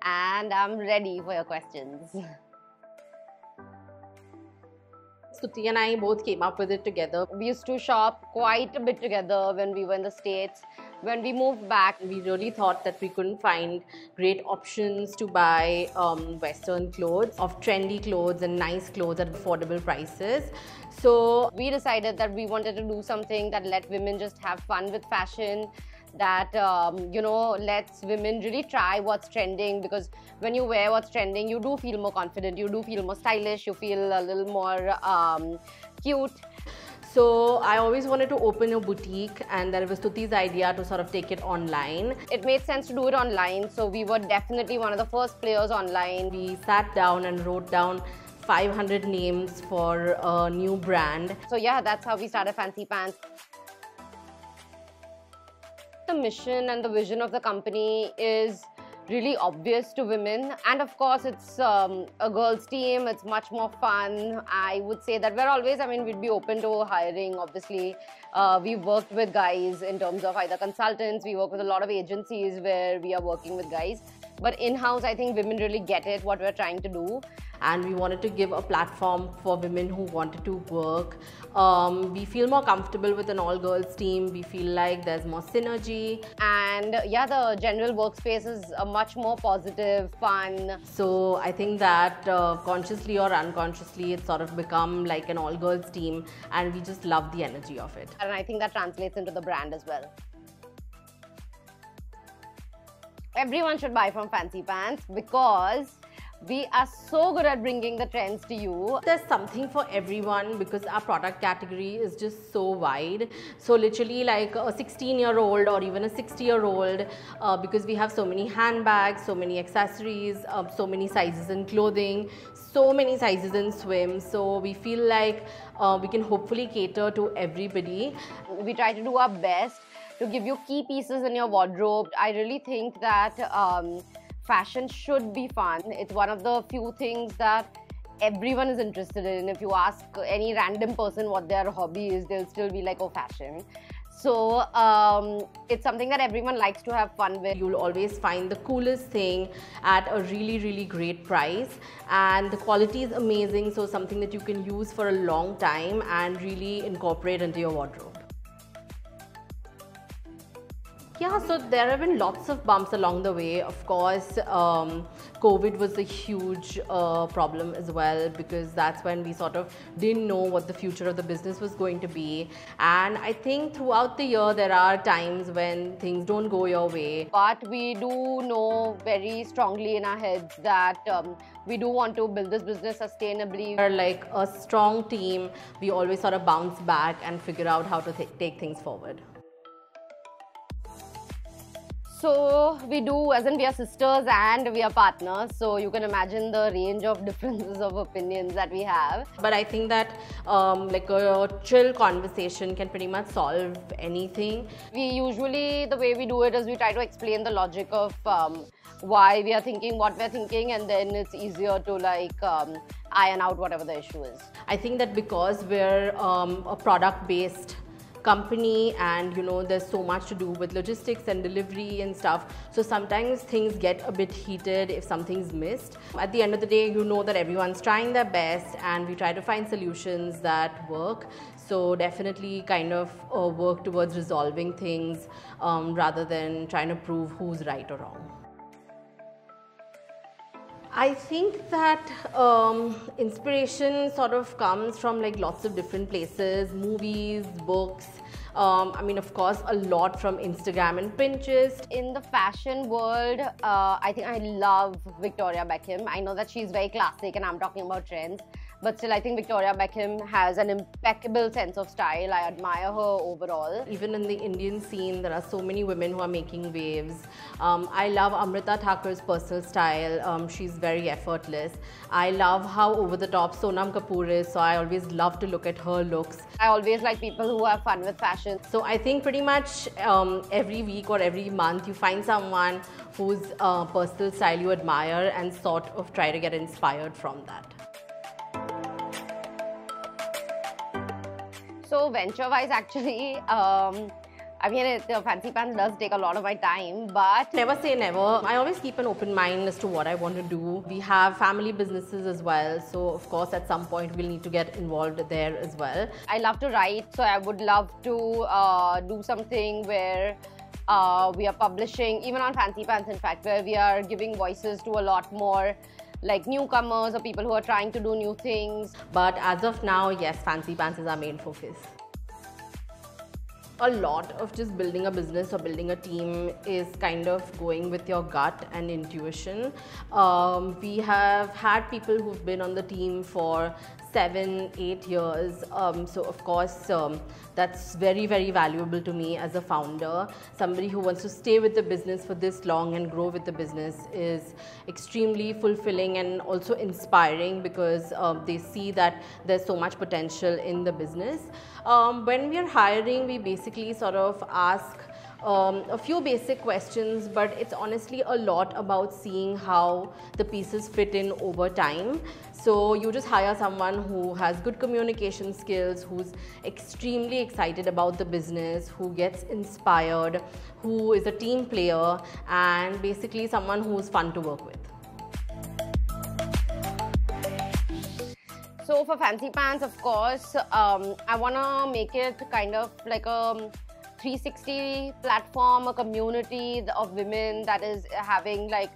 and I'm ready for your questions. Stuti and I both came up with it together. We used to shop quite a bit together when we were in the States. When we moved back, We really thought that we couldn't find great options to buy Western clothes, of trendy clothes and nice clothes at affordable prices. So we decided that we wanted to do something that let women just have fun with fashion, that lets women really try what's trending, because when you wear what's trending, you do feel more confident, you do feel more stylish, you feel a little more cute. So I always wanted to open a boutique, and that was Stuti's idea to sort of take it online. It made sense to do it online, so we were definitely one of the first players online. We sat down and wrote down 500 names for a new brand. So yeah, that's how we started FancyPants. The mission and the vision of the company is really obvious to women, and of course it's a girls team. It's much more fun. I would say that we're always, we'd be open to hiring, obviously. We've worked with guys in terms of either consultants. We work with a lot of agencies where we are working with guys, but in-house I think women really get it, what we're trying to do. And we wanted to give a platform for women who wanted to work. We feel more comfortable with an all-girls team. We feel like there's more synergy. And yeah, the general workspace is a much more positive, fun. So I think that consciously or unconsciously, it's sort of become like an all-girls team, and we just love the energy of it. And I think that translates into the brand as well. Everyone should buy from FancyPants because we are so good at bringing the trends to you. There's something for everyone because our product category is just so wide. So literally like a 16-year-old or even a 60-year-old, because we have so many handbags, so many accessories, so many sizes in clothing, so many sizes in swim. So we feel like we can hopefully cater to everybody. We try to do our best to give you key pieces in your wardrobe. I really think that fashion should be fun. It's one of the few things that everyone is interested in. If you ask any random person what their hobby is, they'll still be like, oh, fashion. So it's something that everyone likes to have fun with. You'll always find the coolest thing at a really, really great price, and the quality is amazing. So something that you can use for a long time and really incorporate into your wardrobe. Yeah, so there have been lots of bumps along the way. Of course, COVID was a huge problem as well, because that's when we sort of didn't know what the future of the business was going to be. And I think throughout the year, there are times when things don't go your way. But we do know very strongly in our heads that we do want to build this business sustainably. We're like a strong team. We always sort of bounce back and figure out how to take things forward. So we do, as in we are sisters and we are partners, so you can imagine the range of differences of opinions that we have. But I think that like a chill conversation can pretty much solve anything. We usually, the way we do it is we try to explain the logic of why we are thinking what we're thinking, and then it's easier to like iron out whatever the issue is. I think that because we're a product-based company, and there's so much to do with logistics and delivery and stuff, so sometimes things get a bit heated if something's missed. At the end of the day, that everyone's trying their best, and we try to find solutions that work. So definitely kind of work towards resolving things rather than trying to prove who's right or wrong. I think that inspiration sort of comes from like lots of different places, movies, books. Of course, a lot from Instagram and Pinterest. In the fashion world, I think I love Victoria Beckham. I know that she's very classic and I'm talking about trends, but still I think Victoria Beckham has an impeccable sense of style. I admire her overall. Even in the Indian scene, there are so many women who are making waves. I love Amrita Thakur's personal style. She's very effortless. I love how over the top Sonam Kapoor is, so I always love to look at her looks. I always like people who have fun with fashion. So I think pretty much every week or every month you find someone whose personal style you admire and sort of try to get inspired from that. So venture-wise, actually, I mean, FancyPants does take a lot of my time, but... Never say never. I always keep an open mind as to what I want to do. We have family businesses as well, so of course at some point we'll need to get involved there as well. I love to write, so I would love to do something where we are publishing, even on FancyPants in fact, where we are giving voices to a lot more like newcomers or people who are trying to do new things. But as of now, yes, FancyPants is our main focus. A lot of just building a business or building a team is kind of going with your gut and intuition. We have had people who've been on the team for 7-8 years, so of course that's very, very valuable to me as a founder. Somebody who wants to stay with the business for this long and grow with the business is extremely fulfilling and also inspiring, because they see that there's so much potential in the business. When we are hiring, we basically sort of ask a few basic questions, but it's honestly a lot about seeing how the pieces fit in over time. So you just hire someone who has good communication skills, who's extremely excited about the business, who gets inspired, who is a team player, and basically someone who's fun to work with. So for FancyPants, of course, I want to make it kind of like a 360 platform, a community of women that is having like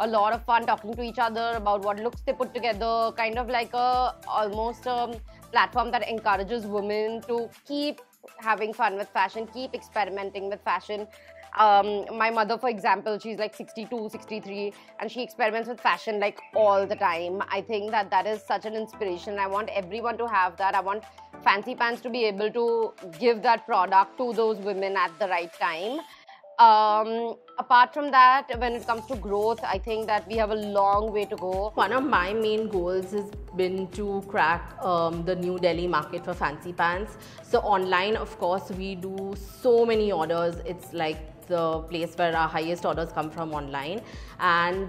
a lot of fun talking to each other about what looks they put together, kind of like almost a platform that encourages women to keep having fun with fashion, keep experimenting with fashion. My mother, for example, she's like 62, 63, and she experiments with fashion like all the time. I think that that is such an inspiration. I want everyone to have that. I want FancyPants to be able to give that product to those women at the right time. Apart from that, when it comes to growth, I think that we have a long way to go. One of my main goals has been to crack the New Delhi market for FancyPants. So online, of course, we do so many orders. It's like the place where our highest orders come from online, and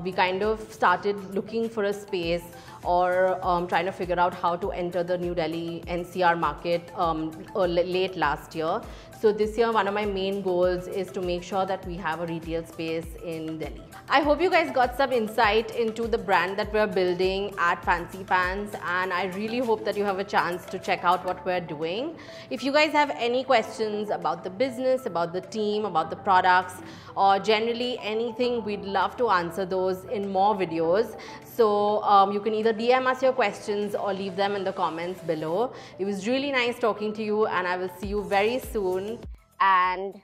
we kind of started looking for a space or trying to figure out how to enter the New Delhi NCR market late last year. So this year, one of my main goals is to make sure that we have a retail space in Delhi. I hope you guys got some insight into the brand that we're building at FancyPants, and I really hope that you have a chance to check out what we're doing. If you guys have any questions about the business, about the team, about the products, or generally anything, we'd love to answer those in more videos. So you can either DM us your questions or leave them in the comments below. It was really nice talking to you, and I will see you very soon. And